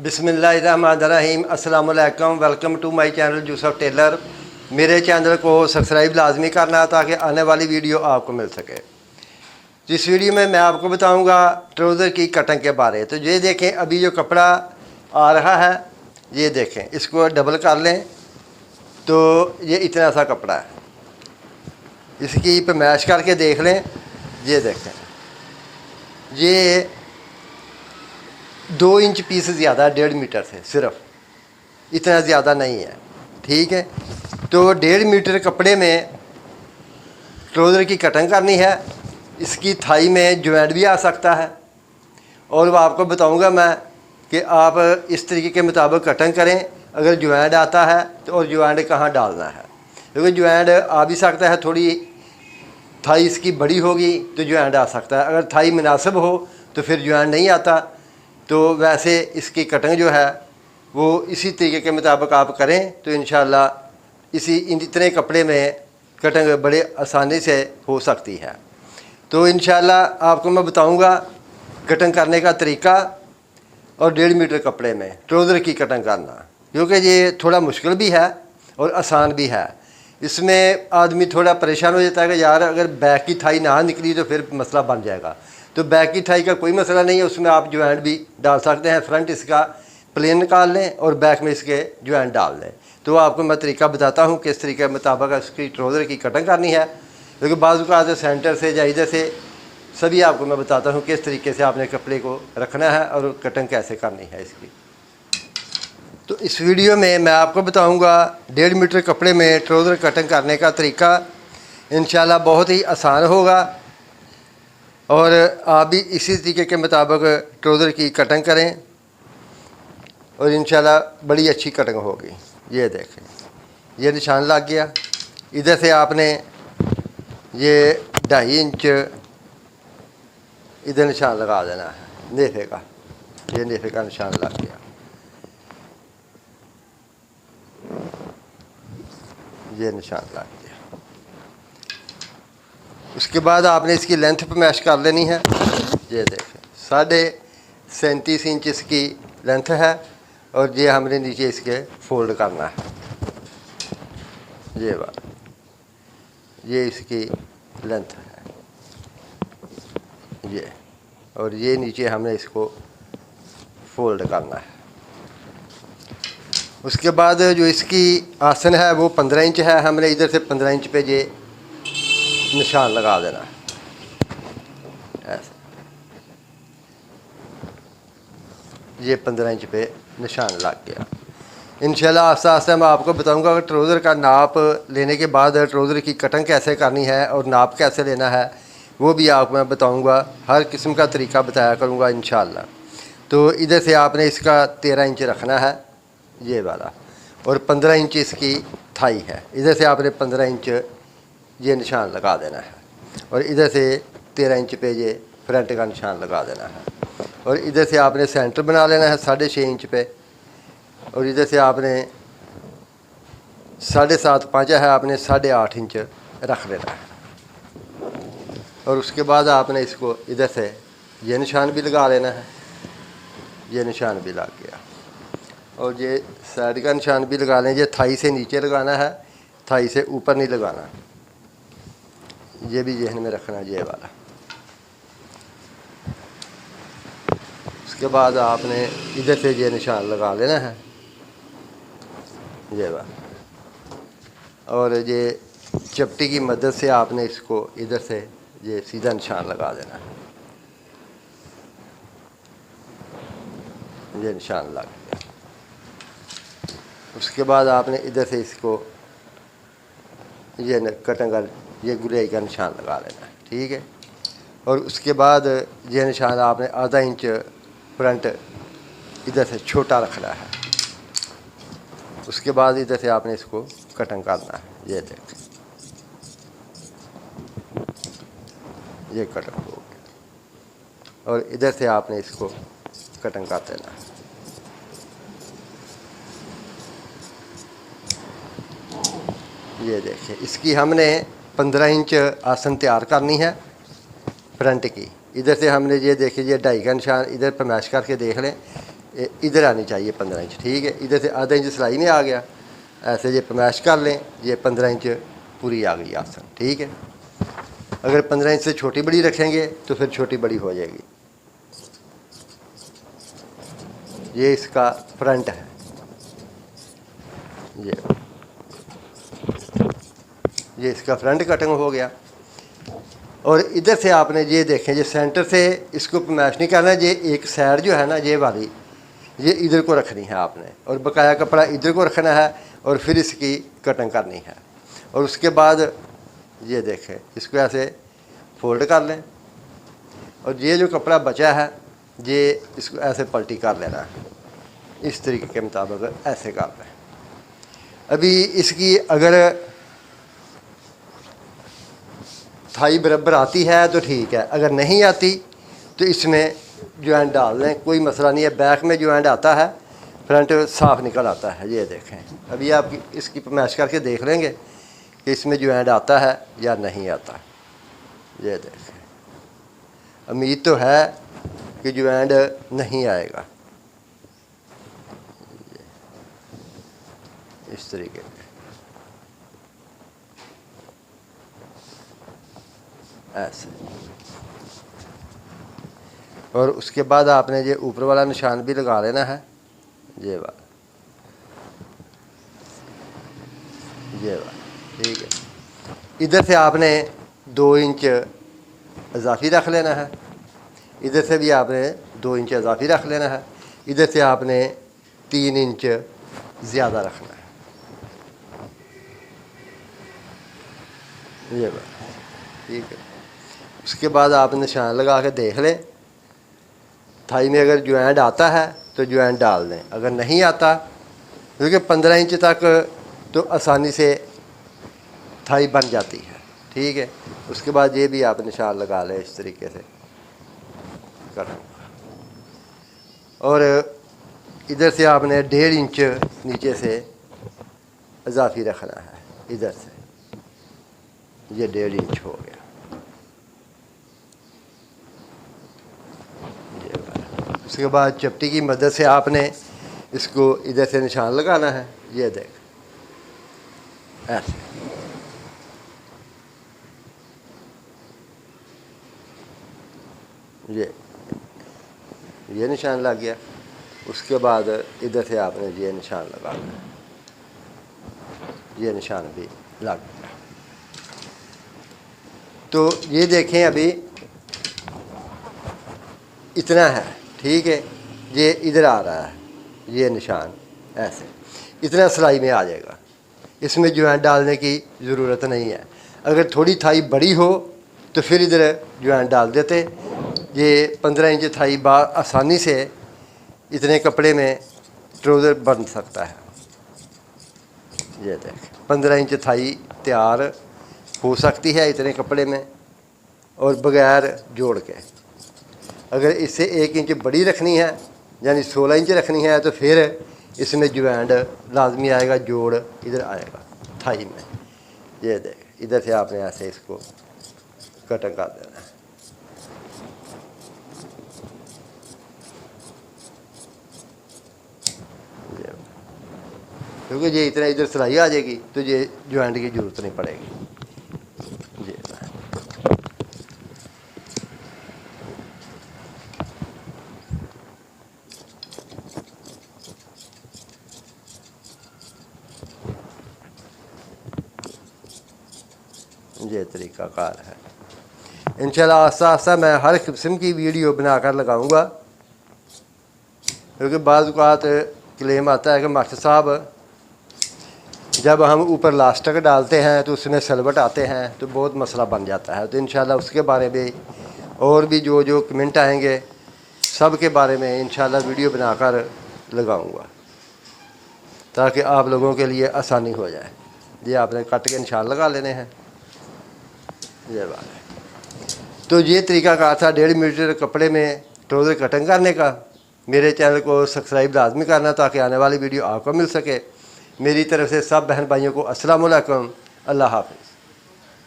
बिस्मिल्लाहिर्रहमानिर्रहीम। अस्सलाम वालेकुम। Welcome to my channel Yusuf tailor. मेरे चैनल को सब्सक्राइब लाजमी करना ताकि आने वाली वीडियो आपको मिल सके। इस वीडियो में मैं आपको बताऊंगा ट्राउज़र की कटिंग के बारे। तो ये देखें, अभी जो कपड़ा आ रहा है, ये देखें, इसको डबल कर लें तो ये इतना सा कपड़ा है। इसकी पैमाइश करके देख लें। ये देखें, ये 2 इंच पीस ज़्यादा है 1.5 मीटर से, सिर्फ इतना ज़्यादा नहीं है। ठीक है, तो 1.5 मीटर कपड़े में ट्राउज़र की कटिंग करनी है। इसकी थाई में ज्वाइंट भी आ सकता है और वो आपको बताऊंगा मैं कि आप इस तरीके के मुताबिक कटिंग करें। अगर ज्वाइंट आता है तो और ज्वाइंट कहाँ डालना है, क्योंकि ज्वाइंट आ भी सकता है। थोड़ी थाई इसकी बड़ी होगी तो ज्वाइंट आ सकता है, अगर थाई मुनासिब हो तो फिर ज्वाइंट नहीं आता। तो वैसे इसकी कटिंग जो है वो इसी तरीके के मुताबिक आप करें तो इंशाल्लाह इतने कपड़े में कटिंग बड़े आसानी से हो सकती है। तो इंशाल्लाह आपको मैं बताऊंगा कटिंग करने का तरीका और 1.5 मीटर कपड़े में ट्राउज़र की कटिंग करना, क्योंकि ये थोड़ा मुश्किल भी है और आसान भी है। इसमें आदमी थोड़ा परेशान हो जाता है कि यार अगर बैक की थाई ना निकली तो फिर मसला बन जाएगा। तो बैक की थाई का कोई मसला नहीं है, उसमें आप ज्वाइंट भी डाल सकते हैं। फ्रंट इसका प्लेन निकाल लें और बैक में इसके ज्वाइंट डाल लें। तो आपको मैं तरीका बताता हूँ किस तरीके के मुताबिक इसकी ट्राउज़र की कटिंग करनी है, क्योंकि बाज़ औक़ात सेंटर से या इधर से सभी आपको मैं बताता हूँ किस तरीके से आपने कपड़े को रखना है और कटिंग कैसे करनी है इसकी। तो इस वीडियो में मैं आपको बताऊँगा 1.5 मीटर कपड़े में ट्राउज़र कटिंग करने का तरीका। इंशाल्लाह बहुत ही आसान होगा और आप भी इसी तरीके के मुताबिक ट्राउज़र की कटिंग करें और इंशाल्लाह बड़ी अच्छी कटिंग होगी। ये देखें, ये निशान लग गया। इधर से आपने ये 2.5 इंच इधर निशान लगा देना है नेफे का। ये नेफे का निशान लग गया। ये निशान लग गया। उसके बाद आपने इसकी लेंथ पे मैच कर लेनी है। ये देखें, 37.5 इंच इसकी लेंथ है और ये हमने नीचे इसके फोल्ड करना है। ये बात, ये इसकी लेंथ है ये, और ये नीचे हमने इसको फोल्ड करना है। उसके बाद जो इसकी आसन है वो 15 इंच है। हमने इधर से 15 इंच पे ये निशान लगा देना है ऐसे। ये 15 इंच पे निशान लग गया। इंशाल्लाह आस्ता आस्ता मैं आपको बताऊंगा कि ट्राउज़र का नाप लेने के बाद ट्राउज़र की कटिंग कैसे करनी है और नाप कैसे लेना है, वो भी आपको मैं बताऊंगा। हर किस्म का तरीका बताया करूंगा इंशाल्लाह। तो इधर से आपने इसका 13 इंच रखना है ये वाला, और 15 इंच इसकी थाई है। इधर से आपने 15 इंच ये निशान लगा देना है और इधर से 13 इंच पे ये फ्रंट का निशान लगा देना है। और इधर से आपने सेंटर बना लेना है 6.5 इंच पे, और इधर से आपने 7.5 पाँचा है, आपने 8.5 इंच रख लेना है। और उसके बाद आपने इसको इधर से ये निशान भी लगा लेना है। ये निशान भी लग गया और ये साइड का निशान भी लगा लें। ये थाई से नीचे लगाना है, थाई से ऊपर नहीं लगाना। ये भी जहन में रखना ये वाला। उसके बाद आपने इधर से ये निशान लगा लेना है ये वाला, और ये चपटी की मदद से आपने इसको इधर से ये सीधा निशान लगा देना है। ये निशान लग गया। उसके बाद आपने इधर से इसको ये कटिंग का ये गुलाई का निशान लगा लेना है। ठीक है, और उसके बाद ये निशान आपने आधा इंच फ्रंट इधर से छोटा रखना है। उसके बाद इधर से आपने इसको कटिंग करना है। ये देखें, ये कटिंग हो गया और इधर से आपने इसको कटिंग कर देना है। ये देखिए, इसकी हमने 15 इंच आसन तैयार करनी है फ्रंट की। इधर से हमने ये देखिए ये 2.5 का निशान इधर पैमाइश करके देख लें इधर आनी चाहिए 15 इंच, ठीक है। इधर से आधा इंच सिलाई में आ गया, ऐसे ये पैमाइश कर लें, ये 15 इंच पूरी आ गई आसन, ठीक है। अगर 15 इंच से छोटी बड़ी रखेंगे तो फिर छोटी बड़ी हो जाएगी। ये इसका फ्रंट है, ये इसका फ्रंट कटिंग हो गया। और इधर से आपने ये देखें, ये सेंटर से इसको पैमाइश नहीं करना, ये एक साइड जो है ना ये वाली, ये इधर को रखनी है आपने, और बकाया कपड़ा इधर को रखना है, और फिर इसकी कटिंग करनी है। और उसके बाद ये देखें, इसको ऐसे फोल्ड कर लें, और ये जो कपड़ा बचा है ये इसको ऐसे पलटी कर लेना है, इस तरीके के मुताबिक ऐसे कर लें। अभी इसकी अगर थाई बराबर आती है तो ठीक है, अगर नहीं आती तो इसमें जॉइंट डाल दें, कोई मसला नहीं है। बैक में जॉइंट आता है, फ्रंट साफ निकल आता है। ये देखें, अभी आप इसकी पैमाइश करके देख लेंगे कि इसमें जॉइंट आता है या नहीं आता। ये देखें, उम्मीद तो है कि जॉइंट नहीं आएगा। इस तरीके से ऐसे, और उसके बाद आपने ये ऊपर वाला निशान भी लगा लेना है, ये वाला, ठीक है। इधर से आपने 2 इंच इजाफी रख लेना है, इधर से भी आपने 2 इंच इजाफी रख लेना है, इधर से आपने 3 इंच ज़्यादा रखना है। ये बात ठीक है। उसके बाद आप निशान लगा के देख लें, थाई में अगर जॉइंट आता है तो जॉइंट डाल दें, अगर नहीं आता, क्योंकि 15 इंच तक तो आसानी से थाई बन जाती है, ठीक है। उसके बाद ये भी आप निशान लगा लें इस तरीके से करना। और इधर से आपने 1.5 इंच नीचे से इजाफी रखना है, इधर से ये 1.5 इंच हो गया। उसके बाद चपटी की मदद से आपने इसको इधर से निशान लगाना है, ये देख ऐसे, ये निशान लग गया। उसके बाद इधर से आपने ये निशान लगाना है, ये निशान भी लग गया। तो ये देखें, अभी इतना है, ठीक है। ये इधर आ रहा है, ये निशान ऐसे, इतना सिलाई में आ जाएगा। इसमें जॉइंट डालने की ज़रूरत नहीं है। अगर थोड़ी थाई बड़ी हो तो फिर इधर जॉइंट डाल देते। ये 15 इंच थाई आसानी से इतने कपड़े में ट्राउज़र बन सकता है। ये देख, 15 इंच थाई तैयार हो सकती है इतने कपड़े में, और बग़ैर जोड़ के। अगर इससे 1 इंच बड़ी रखनी है, यानी 16 इंच रखनी है, तो फिर इसमें जॉइंट लाजमी आएगा, जोड़ इधर आएगा थाई में। ये देख, इधर से आपने ऐसे इसको कटिंग कर देना है। क्योंकि ये इतना इधर सिलाई आ जाएगी तो ये जॉइंट की ज़रूरत नहीं पड़ेगी। ये तरीक़ाकार है। इंशाल्लाह आस्ता आस्ता मैं हर किस्म की वीडियो बनाकर लगाऊंगा, क्योंकि बाज़ औक़ात क्लेम आता है कि मास्टर साहब जब हम ऊपर लास्टिक डालते हैं तो उसमें सलवट आते हैं, तो बहुत मसला बन जाता है। तो इंशाल्लाह उसके बारे में और भी जो कमेंट आएंगे सब के बारे में इंशाल्लाह वीडियो बनाकर लगाऊंगा, ताकि आप लोगों के लिए आसानी हो जाए। ये आपने कट के निशान लगा लेने हैं, ये बात है। तो ये तरीक़ाकार था 1.5 मीटर कपड़े में ट्राउज़र कटिंग करने का। मेरे चैनल को सब्सक्राइब लाजमी करना ताकि आने वाली वीडियो आपको मिल सके। मेरी तरफ से सब बहन भाइयों को अस्सलाम वालेकुम, अल्लाह हाफ़िज़।